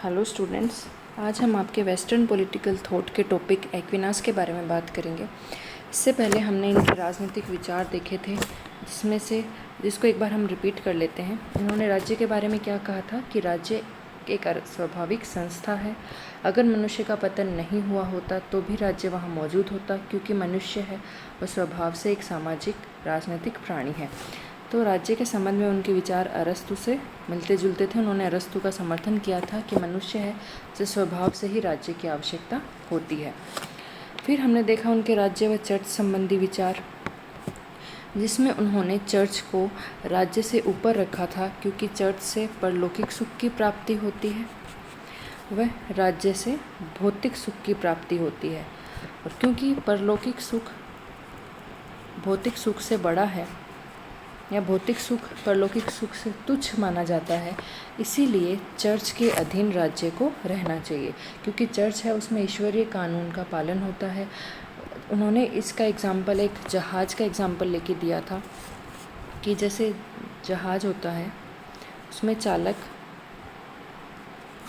Hello students, आज हम आपके वेस्टर्न पॉलिटिकल थॉट के टॉपिक एक्विनास के बारे में बात करेंगे। इससे पहले हमने इनके राजनीतिक विचार देखे थे, जिसको एक बार हम रिपीट कर लेते हैं। इन्होंने राज्य के बारे में क्या कहा था कि राज्य एक स्वाभाविक संस्था है। अगर मनुष्य का पतन नहीं हुआ होता तो भी राज्य वहाँ मौजूद होता, क्योंकि मनुष्य है वह स्वभाव से एक सामाजिक राजनीतिक प्राणी है। तो राज्य के संबंध में उनके विचार अरस्तु से मिलते जुलते थे। उन्होंने अरस्तु का समर्थन किया था कि मनुष्य है जो स्वभाव से ही राज्य की आवश्यकता होती है। फिर हमने देखा उनके राज्य व चर्च संबंधी विचार, जिसमें उन्होंने चर्च को राज्य से ऊपर रखा था, क्योंकि चर्च से परलौकिक सुख की प्राप्ति होती है, वह राज्य से भौतिक सुख की प्राप्ति होती है। और क्योंकि परलौकिक सुख भौतिक सुख से बड़ा है या भौतिक सुख परलौकिक सुख से तुच्छ माना जाता है, इसीलिए चर्च के अधीन राज्य को रहना चाहिए, क्योंकि चर्च है उसमें ईश्वरीय कानून का पालन होता है। उन्होंने इसका एग्जाम्पल एक जहाज़ का एग्जाम्पल लेके दिया था कि जैसे जहाज़ होता है उसमें चालक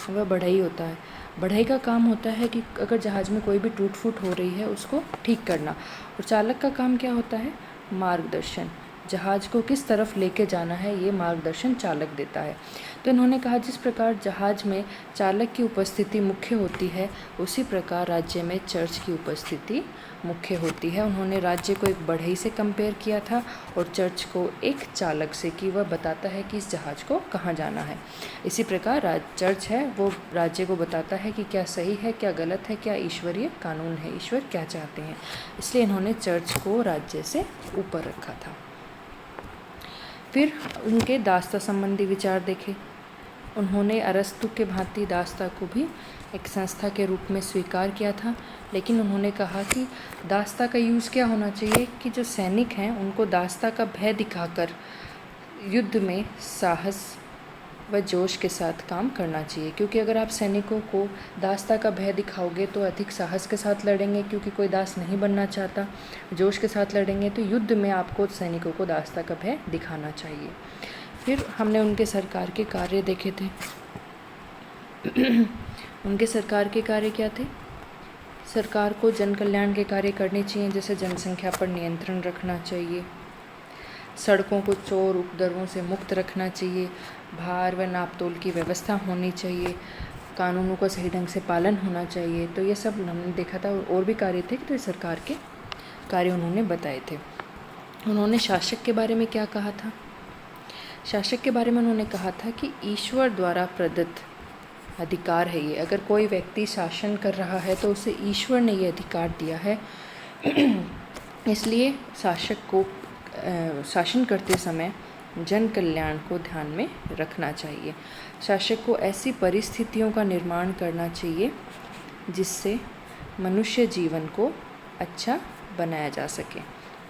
वह बढ़ई होता है। बढ़ई का काम होता है कि अगर जहाज़ में कोई भी टूट फूट हो रही है उसको ठीक करना, और चालक का काम क्या होता है? मार्गदर्शन। जहाज़ को किस तरफ लेके जाना है ये मार्गदर्शन चालक देता है। तो इन्होंने कहा जिस प्रकार जहाज़ में चालक की उपस्थिति मुख्य होती है, उसी प्रकार राज्य में चर्च की उपस्थिति मुख्य होती है। उन्होंने राज्य को एक बढ़ई से कंपेयर किया था और चर्च को एक चालक से, कि वह बताता है कि इस जहाज़ को कहाँ जाना है। इसी प्रकार चर्च है वो राज्य को बताता है कि क्या सही है, क्या गलत है, क्या ईश्वरीय कानून है, ईश्वर क्या चाहते हैं। इसलिए इन्होंने चर्च को राज्य से ऊपर रखा था। फिर उनके दास्ता संबंधी विचार देखे। उन्होंने अरस्तु के भांति दास्ता को भी एक संस्था के रूप में स्वीकार किया था, लेकिन उन्होंने कहा कि दास्ता का यूज़ क्या होना चाहिए कि जो सैनिक हैं उनको दास्ता का भय दिखाकर युद्ध में साहस व जोश के साथ काम करना चाहिए, क्योंकि अगर आप सैनिकों को दास्ता का भय दिखाओगे तो अधिक साहस के साथ लड़ेंगे, क्योंकि कोई दास नहीं बनना चाहता। जोश के साथ लड़ेंगे तो युद्ध में आपको सैनिकों को दास्ता का भय दिखाना चाहिए। फिर हमने उनके सरकार के कार्य देखे थे। उनके सरकार के कार्य क्या थे? सरकार को जन कल्याण के कार्य करने चाहिए, जैसे जनसंख्या पर नियंत्रण रखना चाहिए, सड़कों को चोर उपद्रवों से मुक्त रखना चाहिए, भार व नापतोल की व्यवस्था होनी चाहिए, कानूनों का सही ढंग से पालन होना चाहिए। तो ये सब हमने देखा था, और भी कार्य थे, तो ये सरकार के कार्य उन्होंने बताए थे। उन्होंने शासक के बारे में क्या कहा था? शासक के बारे में उन्होंने कहा था कि ईश्वर द्वारा प्रदत्त अधिकार है ये। अगर कोई व्यक्ति शासन कर रहा है तो उसे ईश्वर ने ये अधिकार दिया है, इसलिए शासक को शासन करते समय जन कल्याण को ध्यान में रखना चाहिए। शासक को ऐसी परिस्थितियों का निर्माण करना चाहिए जिससे मनुष्य जीवन को अच्छा बनाया जा सके।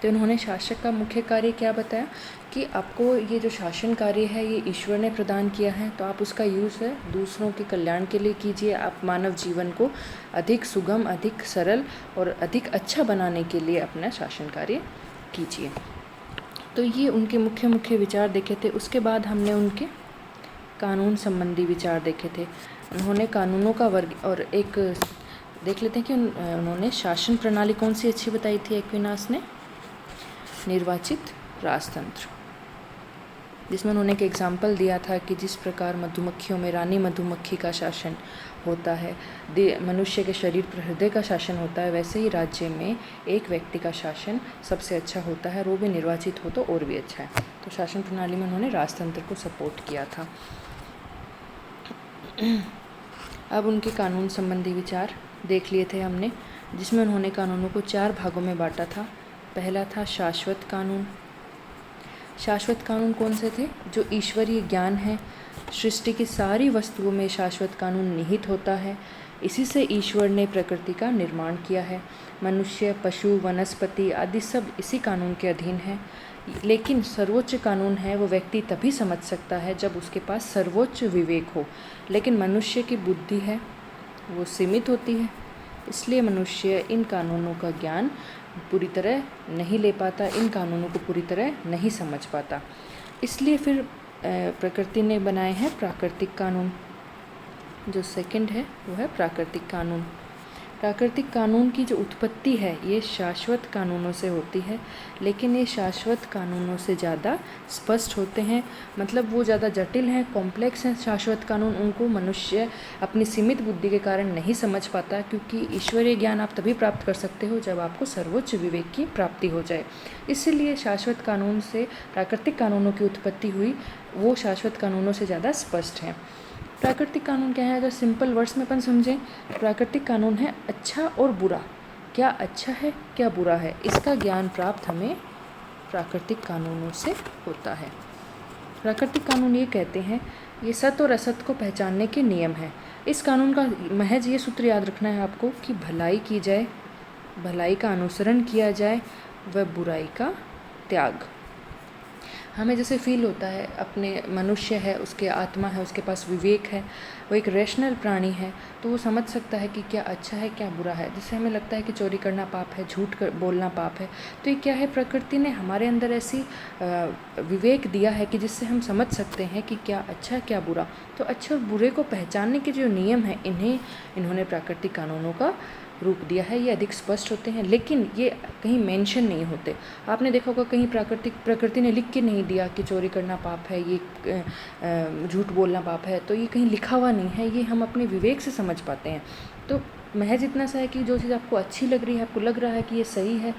तो उन्होंने शासक का मुख्य कार्य क्या बताया कि आपको ये जो शासन कार्य है ये ईश्वर ने प्रदान किया है, तो आप उसका यूज़ है दूसरों के कल्याण के लिए कीजिए। आप मानव जीवन को अधिक सुगम, अधिक सरल और अधिक अच्छा बनाने के लिए अपना शासन कार्य कीजिए। तो ये उनके मुख्य विचार देखे थे। उसके बाद हमने उनके कानून संबंधी विचार देखे थे। उन्होंने कानूनों का वर्ग और एक देख लेते हैं कि उन्होंने शासन प्रणाली कौन सी अच्छी बताई थी एक्विनास ने? निर्वाचित राजतंत्र, जिसमें उन्होंने एक एग्जाम्पल दिया था कि जिस प्रकार मधुमक्खियों में रानी मधुमक्खी का शासन होता है, मनुष्य के शरीर पर हृदय का शासन होता है, वैसे ही राज्य में एक व्यक्ति का शासन सबसे अच्छा होता है, और वो भी निर्वाचित हो तो और भी अच्छा है। तो शासन प्रणाली में उन्होंने राजतंत्र को सपोर्ट किया था। अब उनके कानून संबंधी विचार देख लिए थे हमने, जिसमें उन्होंने कानूनों को 4 भागों में बांटा था। पहला था शाश्वत कानून। शाश्वत कानून कौन से थे? जो ईश्वरीय ज्ञान है, सृष्टि की सारी वस्तुओं में शाश्वत कानून निहित होता है। इसी से ईश्वर ने प्रकृति का निर्माण किया है। मनुष्य, पशु, वनस्पति आदि सब इसी कानून के अधीन है। लेकिन सर्वोच्च कानून है वो व्यक्ति तभी समझ सकता है जब उसके पास सर्वोच्च विवेक हो। लेकिन मनुष्य की बुद्धि है वो सीमित होती है, इसलिए मनुष्य इन कानूनों का ज्ञान पूरी तरह नहीं ले पाता, इन कानूनों को पूरी तरह नहीं समझ पाता। इसलिए फिर प्रकृति ने बनाए हैं प्राकृतिक कानून। जो सेकंड है वो है प्राकृतिक कानून। प्राकृतिक कानून की जो उत्पत्ति है ये शाश्वत कानूनों से होती है, लेकिन ये शाश्वत कानूनों से ज़्यादा स्पष्ट होते हैं, मतलब वो ज़्यादा जटिल हैं, कॉम्प्लेक्स हैं। शाश्वत कानून उनको मनुष्य अपनी सीमित बुद्धि के कारण नहीं समझ पाता, क्योंकि ईश्वरीय ज्ञान आप तभी प्राप्त कर सकते हो जब आपको सर्वोच्च विवेक की प्राप्ति हो जाए। इसीलिए शाश्वत कानून से प्राकृतिक कानूनों की उत्पत्ति हुई, वो शाश्वत कानूनों से ज़्यादा स्पष्ट हैं। प्राकृतिक कानून क्या है, अगर सिंपल वर्ड्स में अपन समझें, प्राकृतिक कानून है अच्छा और बुरा, क्या अच्छा है क्या बुरा है, इसका ज्ञान प्राप्त हमें प्राकृतिक कानूनों से होता है। प्राकृतिक कानून ये कहते हैं, ये सत्य और असत्य को पहचानने के नियम हैं। इस कानून का महज ये सूत्र याद रखना है आपको कि भलाई की जाए, भलाई का अनुसरण किया जाए व बुराई का त्याग। हमें जैसे फील होता है, अपने मनुष्य है, उसके आत्मा है, उसके पास विवेक है, वो एक रैशनल प्राणी है, तो वो समझ सकता है कि क्या अच्छा है क्या बुरा है। जैसे हमें लगता है कि चोरी करना पाप है, बोलना पाप है, तो ये क्या है, प्रकृति ने हमारे अंदर ऐसी विवेक दिया है कि जिससे हम समझ सकते हैं कि क्या अच्छा क्या बुरा। तो अच्छे और बुरे को पहचानने के जो नियम हैं, इन्होंने प्राकृतिक कानूनों का रूप दिया है। ये अधिक स्पष्ट होते हैं, लेकिन ये कहीं मेंशन नहीं होते। आपने देखा होगा कहीं प्रकृति ने लिख के नहीं दिया कि चोरी करना पाप है, ये झूठ बोलना पाप है, तो ये कहीं लिखा हुआ नहीं है, ये हम अपने विवेक से समझ पाते हैं। तो महज इतना सा है कि जो चीज़ आपको अच्छी लग रही है, आपको लग रहा है कि ये सही है,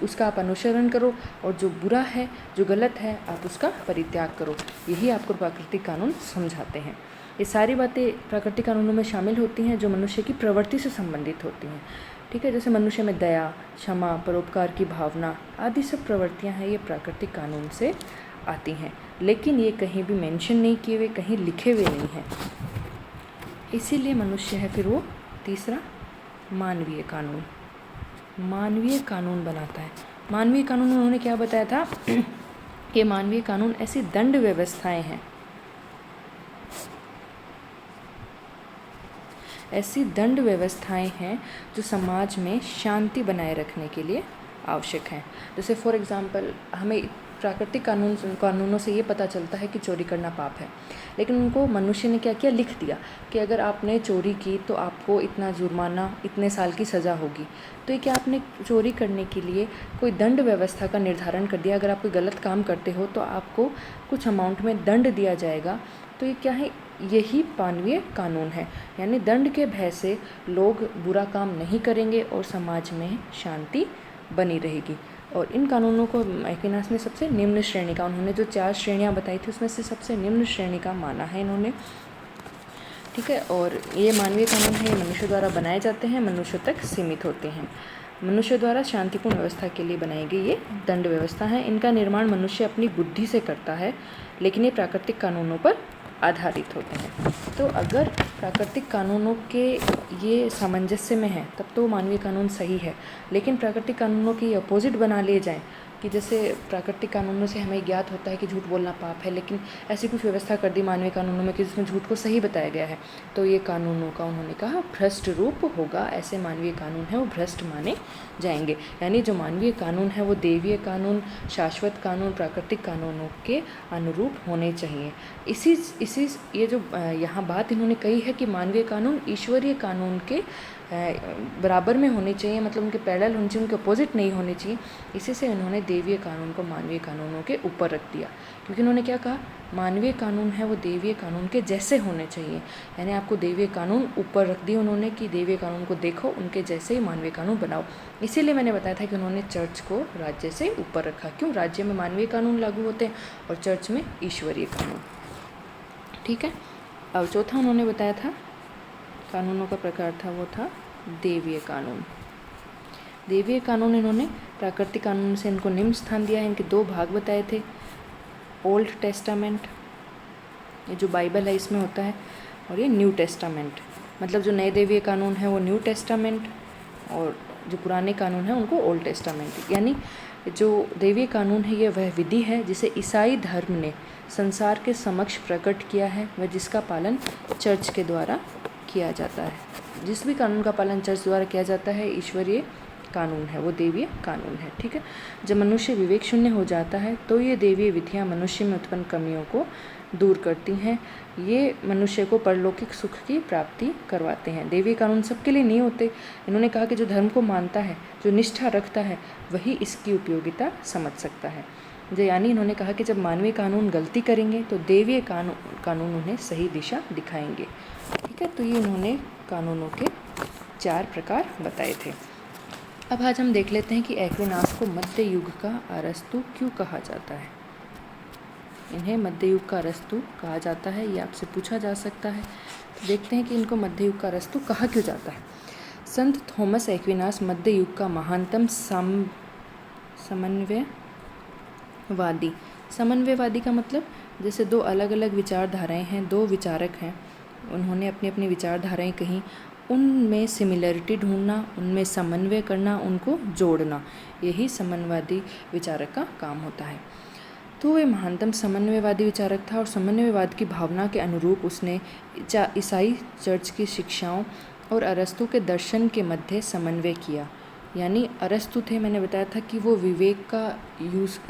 उसका आप अनुसरण करो, और जो बुरा है, जो गलत है, आप उसका परित्याग करो। यही आपको प्राकृतिक कानून समझाते हैं। ये सारी बातें प्राकृतिक कानूनों में शामिल होती हैं जो मनुष्य की प्रवृत्ति से संबंधित होती हैं। ठीक है, जैसे मनुष्य में दया, क्षमा, परोपकार की भावना आदि सब प्रवृत्तियां हैं, ये प्राकृतिक कानून से आती हैं, लेकिन ये कहीं भी मेंशन नहीं किए हुए, कहीं लिखे हुए नहीं हैं। इसीलिए मनुष्य है फिर वो तीसरा मानवीय कानून। मानवीय कानून बनाता है। मानवीय कानून उन्होंने क्या बताया था कि मानवीय कानून ऐसी दंड व्यवस्थाएं हैं, ऐसी दंड व्यवस्थाएं हैं जो समाज में शांति बनाए रखने के लिए आवश्यक हैं। जैसे फॉर एग्जांपल, हमें प्राकृतिक कानूनों से ये पता चलता है कि चोरी करना पाप है, लेकिन उनको मनुष्य ने क्या किया, लिख दिया कि अगर आपने चोरी की तो आपको इतना जुर्माना, इतने साल की सज़ा होगी। तो ये क्या, आपने चोरी करने के लिए कोई दंड व्यवस्था का निर्धारण कर दिया। अगर आप कोई गलत काम करते हो तो आपको कुछ अमाउंट में दंड दिया जाएगा। तो ये क्या है, यही मानवीय कानून है। यानी दंड के भय से लोग बुरा काम नहीं करेंगे और समाज में शांति बनी रहेगी। और इन कानूनों को मैकिनास ने सबसे निम्न श्रेणी का, उन्होंने जो 4 श्रेणियां बताई थी उसमें से सबसे निम्न श्रेणी का माना है इन्होंने। ठीक है, और ये मानवीय कानून है, ये मनुष्य द्वारा बनाए जाते हैं, मनुष्य तक सीमित होते हैं। मनुष्य द्वारा शांतिपूर्ण व्यवस्था के लिए बनाई गई ये दंड व्यवस्था है। इनका निर्माण मनुष्य अपनी बुद्धि से करता है, लेकिन ये प्राकृतिक कानूनों पर आधारित होते हैं। तो अगर प्राकृतिक कानूनों के ये सामंजस्य में है तब तो मानवीय कानून सही है, लेकिन प्राकृतिक कानूनों के अपोजिट बना लिए जाएं कि जैसे प्राकृतिक कानूनों से हमें ज्ञात होता है कि झूठ बोलना पाप है, लेकिन ऐसी कुछ व्यवस्था कर दी मानवीय कानूनों में कि जिसमें झूठ को सही बताया गया है, तो ये कानूनों का उन्होंने कहा भ्रष्ट रूप होगा। ऐसे मानवीय कानून है वो भ्रष्ट माने जाएंगे। यानी जो मानवीय कानून है वो देवीय कानून, शाश्वत कानून, प्राकृतिक कानूनों के अनुरूप होने चाहिए। इसी ये जो यहाँ बात इन्होंने कही है कि मानवीय कानून ईश्वरीय कानून के बराबर में होने चाहिए, मतलब उनके पैरेलल होने चाहिए, उनके अपोजिट नहीं होने चाहिए। इसी से इन्होंने देवीय कानून को मानवीय कानूनों के ऊपर रख दिया, क्योंकि उन्होंने क्या कहा, मानवीय कानून है वो देवीय कानून के जैसे होने चाहिए। यानी आपको देवीय कानून ऊपर रख दिए उन्होंने कि देवीय कानून को देखो, उनके जैसे ही मानवीय कानून बनाओ। इसीलिए मैंने बताया था कि उन्होंने चर्च को राज्य से ऊपर रखा। क्यों, राज्य में मानवीय कानून लागू होते हैं और चर्च में ईश्वरीय कानून। ठीक है, अब चौथा उन्होंने बताया था कानूनों का प्रकार था, वो था देवीय कानून। देवीय कानून इन्होंने प्राकृतिक कानून से इनको निम्न स्थान दिया है। इनके 2 भाग बताए थे, ओल्ड टेस्टामेंट, ये जो बाइबल है इसमें होता है, और ये न्यू टेस्टामेंट, मतलब जो नए देवीय कानून है वो न्यू टेस्टामेंट, और जो पुराने कानून है उनको ओल्ड टेस्टामेंट। यानी जो देवीय कानून है ये वह विधि है जिसे ईसाई धर्म ने संसार के समक्ष प्रकट किया है, व जिसका पालन चर्च के द्वारा किया जाता है। जिस भी कानून का पालन चर्च द्वारा किया जाता है ईश्वरीय कानून है, वो देवीय कानून है। ठीक है, जब मनुष्य विवेक शून्य हो जाता है तो ये देवीय विधियाँ मनुष्य में उत्पन्न कमियों को दूर करती हैं। ये मनुष्य को परलौकिक सुख की प्राप्ति करवाते हैं। दैवीय कानून सबके लिए नहीं होते। इन्होंने कहा कि जो धर्म को मानता है, जो निष्ठा रखता है, वही इसकी उपयोगिता समझ सकता है। यानी इन्होंने कहा कि जब मानवीय कानून गलती करेंगे तो दैवीय कानून उन्हें सही दिशा दिखाएंगे। ठीक है, तो ये इन्होंने कानूनों के 4 प्रकार बताए थे। अब आज हम देख लेते हैं कि एक्विनास को मध्य युग का अरस्तु क्यों कहा जाता है। इन्हें मध्य युग का अरस्तु कहा जाता है, ये आपसे पूछा जा सकता है। तो देखते हैं कि इनको मध्य युग का अरस्तु कहा क्यों जाता है। संत थॉमस एक्विनास मध्य युग का महानतम समन्वयवादी का मतलब जैसे 2 अलग अलग विचारधाराएं हैं, 2 विचारक हैं, उन्होंने अपनी अपनी विचारधाराएं कहीं, उनमें सिमिलरिटी ढूंढना, उनमें समन्वय करना, उनको जोड़ना, यही समन्वयवादी विचारक का काम होता है। तो वह महानतम समन्वयवादी विचारक था और समन्वयवाद की भावना के अनुरूप उसने ईसाई चर्च की शिक्षाओं और अरस्तु के दर्शन के मध्य समन्वय किया। यानी अरस्तु थे, मैंने बताया था कि वो विवेक का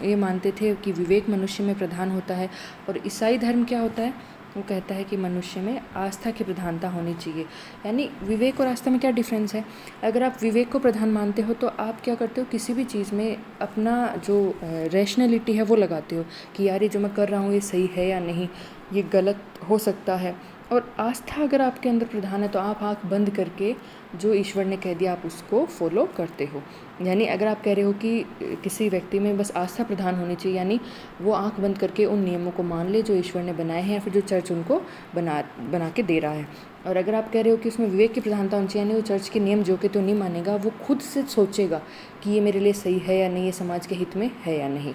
ये मानते थे कि विवेक मनुष्य में प्रधान होता है, और ईसाई धर्म क्या होता है, वो कहता है कि मनुष्य में आस्था की प्रधानता होनी चाहिए। यानी विवेक और आस्था में क्या डिफरेंस है। अगर आप विवेक को प्रधान मानते हो तो आप क्या करते हो, किसी भी चीज़ में अपना जो रैशनैलिटी है वो लगाते हो कि यार ये जो मैं कर रहा हूँ ये सही है या नहीं, ये गलत हो सकता है। और आस्था अगर आपके अंदर प्रधान है तो आप आँख बंद करके जो ईश्वर ने कह दिया आप उसको फॉलो करते हो। यानी अगर आप कह रहे हो कि किसी व्यक्ति में बस आस्था प्रधान होनी चाहिए, यानी वो आंख बंद करके उन नियमों को मान ले जो ईश्वर ने बनाए हैं या फिर जो चर्च उनको बना के दे रहा है। और अगर आप कह रहे हो कि उसमें विवेक की प्रधानता होनी चाहिए, यानी वो चर्च के नियम जो के तो नहीं मानेगा, वो खुद से सोचेगा कि ये मेरे लिए सही है या नहीं, ये समाज के हित में है या नहीं।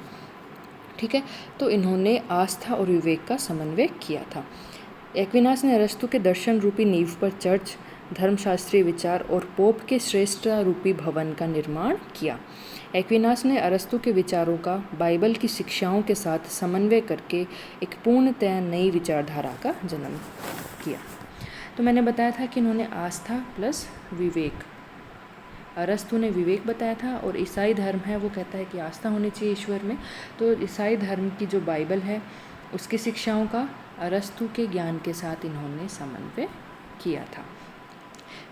ठीक है, तो इन्होंने आस्था और विवेक का समन्वय किया था। एक्विनास ने अरस्तु के दर्शन रूपी नींव पर चर्च, धर्मशास्त्रीय विचार और पोप के श्रेष्ठता रूपी भवन का निर्माण किया। एक्विनास ने अरस्तु के विचारों का बाइबल की शिक्षाओं के साथ समन्वय करके एक पूर्णतः नई विचारधारा का जन्म किया। तो मैंने बताया था कि इन्होंने आस्था प्लस विवेक, अरस्तु ने विवेक बताया था, और ईसाई धर्म है वो कहता है कि आस्था होनी चाहिए ईश्वर में। तो ईसाई धर्म की जो बाइबल है उसकी शिक्षाओं का अरस्तु के ज्ञान के साथ इन्होंने समन्वय किया था।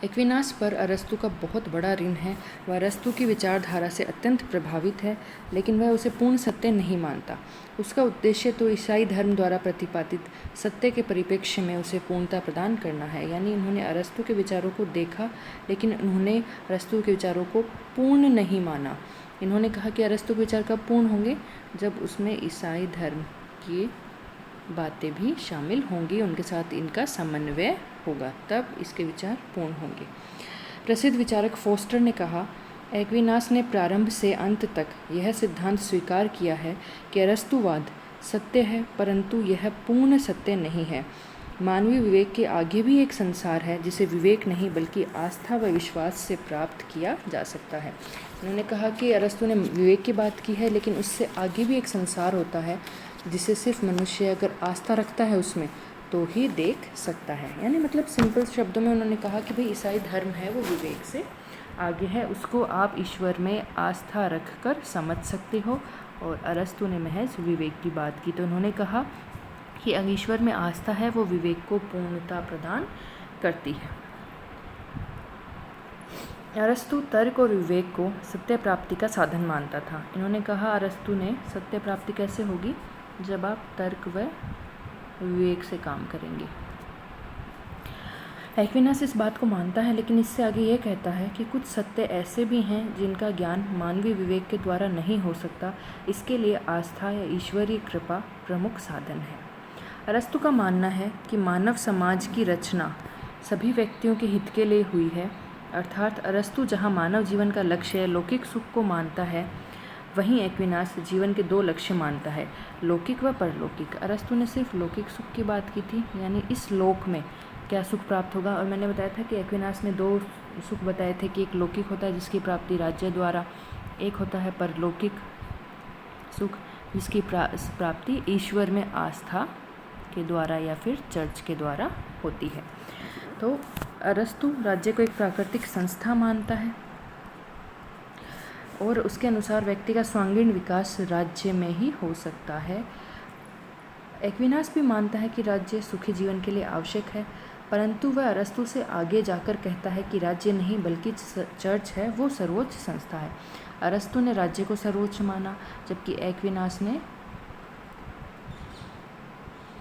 एक्विनास पर अरस्तु का बहुत बड़ा ऋण है। वह अरस्तु की विचारधारा से अत्यंत प्रभावित है, लेकिन वह उसे पूर्ण सत्य नहीं मानता। उसका उद्देश्य तो ईसाई धर्म द्वारा प्रतिपादित सत्य के परिप्रेक्ष्य में उसे पूर्णता प्रदान करना है। यानी इन्होंने अरस्तु के विचारों को देखा, लेकिन उन्होंने अरस्तु के विचारों को पूर्ण नहीं माना। इन्होंने कहा कि अरस्तु के विचार कब पूर्ण होंगे, जब उसमें ईसाई धर्म की बातें भी शामिल होंगी, उनके साथ इनका समन्वय होगा, तब इसके विचार पूर्ण होंगे। प्रसिद्ध विचारक फोस्टर ने कहा, एक्विनास ने प्रारंभ से अंत तक यह सिद्धांत स्वीकार किया है कि अरस्तुवाद सत्य है, परंतु यह पूर्ण सत्य नहीं है। मानवीय विवेक के आगे भी एक संसार है जिसे विवेक नहीं बल्कि आस्था व विश्वास से प्राप्त किया जा सकता है। उन्होंने कहा कि अरस्तु ने विवेक की बात की है, लेकिन उससे आगे भी एक संसार होता है जिसे सिर्फ मनुष्य अगर आस्था रखता है उसमें तो ही देख सकता है। यानी मतलब सिंपल शब्दों में उन्होंने कहा कि भाई ईसाई धर्म है वो विवेक से आगे है, उसको आप ईश्वर में आस्था रखकर समझ सकते हो, और अरस्तु ने महज विवेक की बात की। तो उन्होंने कहा कि अगर ईश्वर में आस्था है वो विवेक को पूर्णता प्रदान करती है। अरस्तु तर्क और विवेक को सत्य प्राप्ति का साधन मानता था। इन्होंने कहा अरस्तु ने सत्य प्राप्ति कैसे होगी, जब आप तर्क व विवेक से काम करेंगे। एक्विनास इस बात को मानता है, लेकिन इससे आगे ये कहता है कि कुछ सत्य ऐसे भी हैं जिनका ज्ञान मानवीय विवेक के द्वारा नहीं हो सकता। इसके लिए आस्था या ईश्वरीय कृपा प्रमुख साधन है। अरस्तु का मानना है कि मानव समाज की रचना सभी व्यक्तियों के हित के लिए हुई है। अर्थात अरस्तु जहाँ मानव जीवन का लक्ष्य लौकिक सुख को मानता है, वहीं एक्विनास जीवन के 2 लक्ष्य मानता है, लौकिक व परलौकिक। अरस्तु ने सिर्फ लौकिक सुख की बात की थी, यानी इस लोक में क्या सुख प्राप्त होगा, और मैंने बताया था कि एक्विनास ने 2 सुख बताए थे कि एक लौकिक होता है जिसकी प्राप्ति राज्य द्वारा, एक होता है परलौकिक सुख जिसकी प्राप्ति ईश्वर में आस्था के द्वारा या फिर चर्च के द्वारा होती है। तो अरस्तु राज्य को एक प्राकृतिक संस्था मानता है और उसके अनुसार व्यक्ति का सर्वांगीण विकास राज्य में ही हो सकता है। एक्विनास भी मानता है कि राज्य सुखी जीवन के लिए आवश्यक है, परंतु वह अरस्तु से आगे जाकर कहता है कि राज्य नहीं बल्कि चर्च है वो सर्वोच्च संस्था है। अरस्तु ने राज्य को सर्वोच्च माना, जबकि एक्विनास ने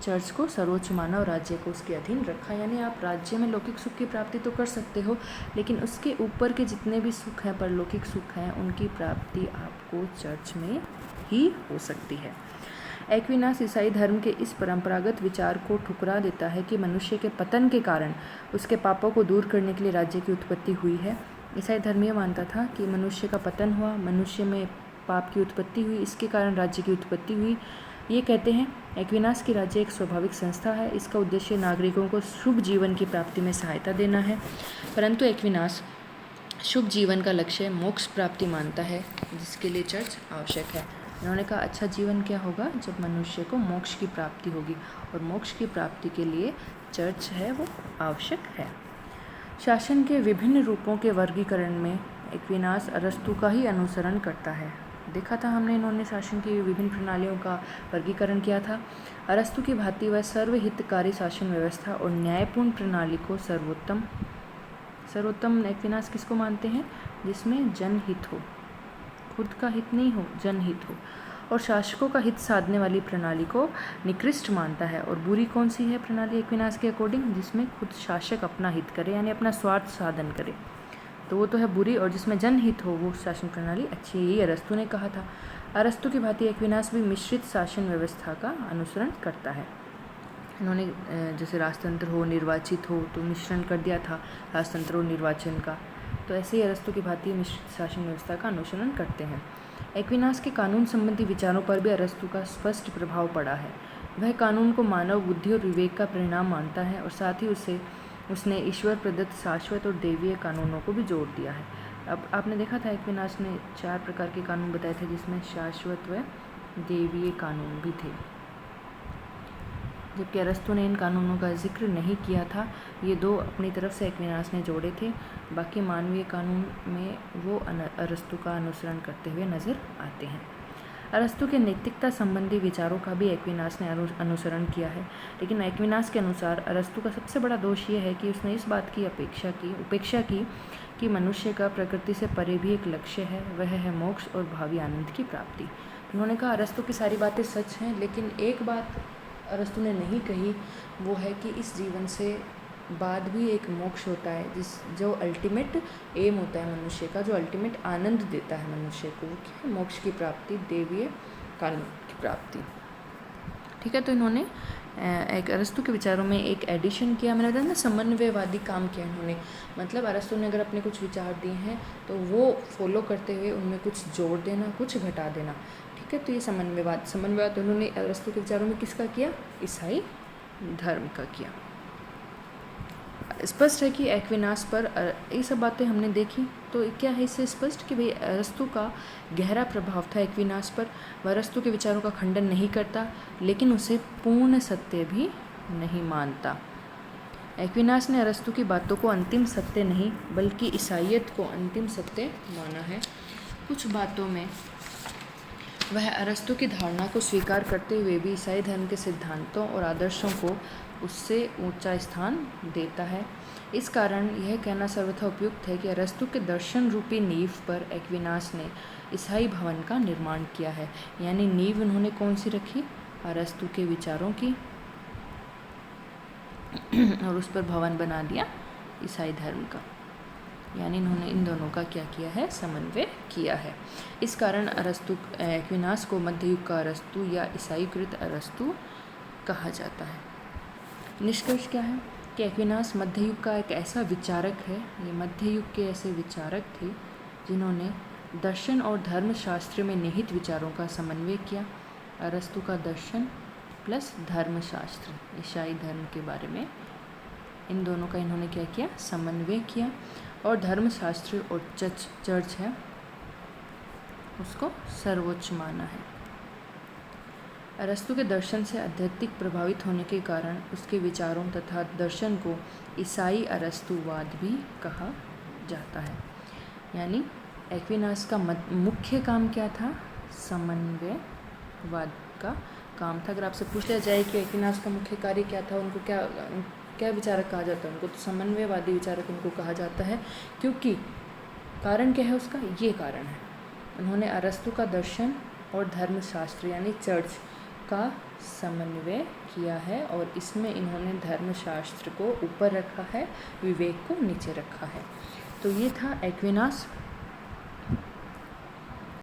चर्च को सर्वोच्च माना और राज्य को उसके अधीन रखा। यानी आप राज्य में लौकिक सुख की प्राप्ति तो कर सकते हो, लेकिन उसके ऊपर के जितने भी सुख हैं, परलौकिक सुख हैं, उनकी प्राप्ति आपको चर्च में ही हो सकती है। एक्विनास ईसाई धर्म के इस परंपरागत विचार को ठुकरा देता है कि मनुष्य के पतन के कारण उसके पापों को दूर करने के लिए राज्य की उत्पत्ति हुई है। ईसाई धर्म यह मानता था कि मनुष्य का पतन हुआ, मनुष्य में पाप की उत्पत्ति हुई, इसके कारण राज्य की उत्पत्ति हुई। ये कहते हैं एक्विनास की राज्य एक स्वाभाविक संस्था है, इसका उद्देश्य नागरिकों को शुभ जीवन की प्राप्ति में सहायता देना है। परंतु एक्विनास शुभ जीवन का लक्ष्य मोक्ष प्राप्ति मानता है, जिसके लिए चर्च आवश्यक है। उन्होंने कहा अच्छा जीवन क्या होगा, जब मनुष्य को मोक्ष की प्राप्ति होगी, और मोक्ष की प्राप्ति के लिए चर्च है वो आवश्यक है। शासन के विभिन्न रूपों के वर्गीकरण में एक्विनास अरस्तु का ही अनुसरण करता है। देखा था हमने, इन्होंने शासन की विभिन्न प्रणालियों का वर्गीकरण किया था। अरस्तु की भांति वह सर्वहितकारी शासन व्यवस्था और न्यायपूर्ण प्रणाली को सर्वोत्तम एक्विनास किसको मानते हैं, जिसमें जनहित हो, खुद का हित नहीं हो, जनहित हो, और शासकों का हित साधने वाली प्रणाली को निकृष्ट मानता है। और बुरी कौन सी है प्रणाली एक्विनास के अकॉर्डिंग, जिसमें खुद शासक अपना हित करे, यानी अपना स्वार्थ साधन करे, तो वो तो है बुरी, और जिसमें जनहित हो वो शासन प्रणाली अच्छी है। यही अरस्तु ने कहा था। अरस्तु की भांति एक्विनास भी मिश्रित शासन व्यवस्था का अनुसरण करता है। इन्होंने जैसे राजतंत्र हो, निर्वाचित हो, तो मिश्रण कर दिया था राजतंत्र और निर्वाचन का, तो ऐसे ही अरस्तु की भांति मिश्रित शासन व्यवस्था का अनुसरण करते हैं। एक्विनास के कानून संबंधी विचारों पर भी अरस्तु का स्पष्ट प्रभाव पड़ा है। वह कानून को मानव बुद्धि और विवेक का परिणाम मानता है, और साथ ही उसने ईश्वर प्रदत्त शाश्वत और देवीय कानूनों को भी जोड़ दिया है। अब आपने देखा था एक्विनास ने 4 प्रकार के कानून बताए थे, जिसमें शाश्वत व देवीय कानून भी थे, जबकि अरस्तु ने इन कानूनों का जिक्र नहीं किया था। ये 2 अपनी तरफ से एक्विनास ने जोड़े थे, बाकी मानवीय कानून में वो अरस्तु का अनुसरण करते हुए नज़र आते हैं। अरस्तु के नैतिकता संबंधी विचारों का भी एक्विनास ने अनुसरण किया है, लेकिन एक्विनास के अनुसार अरस्तु का सबसे बड़ा दोष ये है कि उसने इस बात की उपेक्षा की कि मनुष्य का प्रकृति से परे भी एक लक्ष्य है, वह है मोक्ष और भावी आनंद की प्राप्ति। उन्होंने कहा अरस्तु की सारी बातें सच हैं, लेकिन एक बात अरस्तु ने नहीं कही, वो है कि इस जीवन से बाद भी एक मोक्ष होता है, जो अल्टीमेट एम होता है मनुष्य का, जो अल्टीमेट आनंद देता है मनुष्य को, वो क्या है, मोक्ष की प्राप्ति, देवीय कानून की प्राप्ति। ठीक है, तो इन्होंने एक अरस्तु के विचारों में एक एडिशन किया, मैंने बताया ना समन्वयवादी काम किया इन्होंने। मतलब अरस्तु ने अगर अपने कुछ विचार दिए हैं तो वो फॉलो करते हुए उनमें कुछ जोड़ देना, कुछ घटा देना। ठीक है, तो ये समन्वयवाद उन्होंने अरस्तु के विचारों में किसका किया, ईसाई धर्म का किया। स्पष्ट है कि एक्विनास पर ये सब बातें हमने देखी, तो क्या है इससे स्पष्ट कि भाई अरस्तु का गहरा प्रभाव था एक्विनास पर। वह अरस्तु के विचारों का खंडन नहीं करता, लेकिन उसे पूर्ण सत्य भी नहीं मानता। एक्विनास ने अरस्तु की बातों को अंतिम सत्य नहीं बल्कि ईसाईयत को अंतिम सत्य माना है। कुछ बातों में वह अरस्तु की धारणा को स्वीकार करते हुए भी ईसाई धर्म के सिद्धांतों और आदर्शों को उससे ऊंचा स्थान देता है। इस कारण यह कहना सर्वथा उपयुक्त है कि अरस्तु के दर्शन रूपी नींव पर एक्विनास ने ईसाई भवन का निर्माण किया है। यानी नींव उन्होंने कौन सी रखी, अरस्तु के विचारों की, और उस पर भवन बना दिया ईसाई धर्म का। यानी इन्होंने इन दोनों का क्या किया है, समन्वय किया है। इस कारण एक्विनास को मध्ययुग का अरस्तु या ईसाईकृत अरस्तु कहा जाता है। निष्कर्ष क्या है कि एक्विनास मध्ययुग का एक ऐसा विचारक है, ये मध्ययुग के ऐसे विचारक थे जिन्होंने दर्शन और धर्मशास्त्र में निहित विचारों का समन्वय किया। अरस्तु का दर्शन प्लस धर्मशास्त्र, ईसाई धर्म के बारे में, इन दोनों का इन्होंने क्या किया, समन्वय किया, और धर्मशास्त्र और चर्च है उसको सर्वोच्च माना है। अरस्तु के दर्शन से आध्यात्मिक प्रभावित होने के कारण उसके विचारों तथा दर्शन को ईसाई अरस्तुवाद भी कहा जाता है। यानी एक्विनास का मुख्य काम क्या था, समन्वयवाद का काम था। अगर आपसे पूछ लिया जाए कि एक्विनास का मुख्य कार्य क्या था, उनको क्या क्या विचारक कहा जाता है, उनको तो समन्वयवादी विचारक उनको कहा जाता है। क्योंकि कारण क्या है उसका, ये कारण है, उन्होंने अरस्तु का दर्शन और धर्मशास्त्र यानी चर्च का समन्वय किया है, और इसमें इन्होंने धर्मशास्त्र को ऊपर रखा है, विवेक को नीचे रखा है। तो ये था एक्विनास।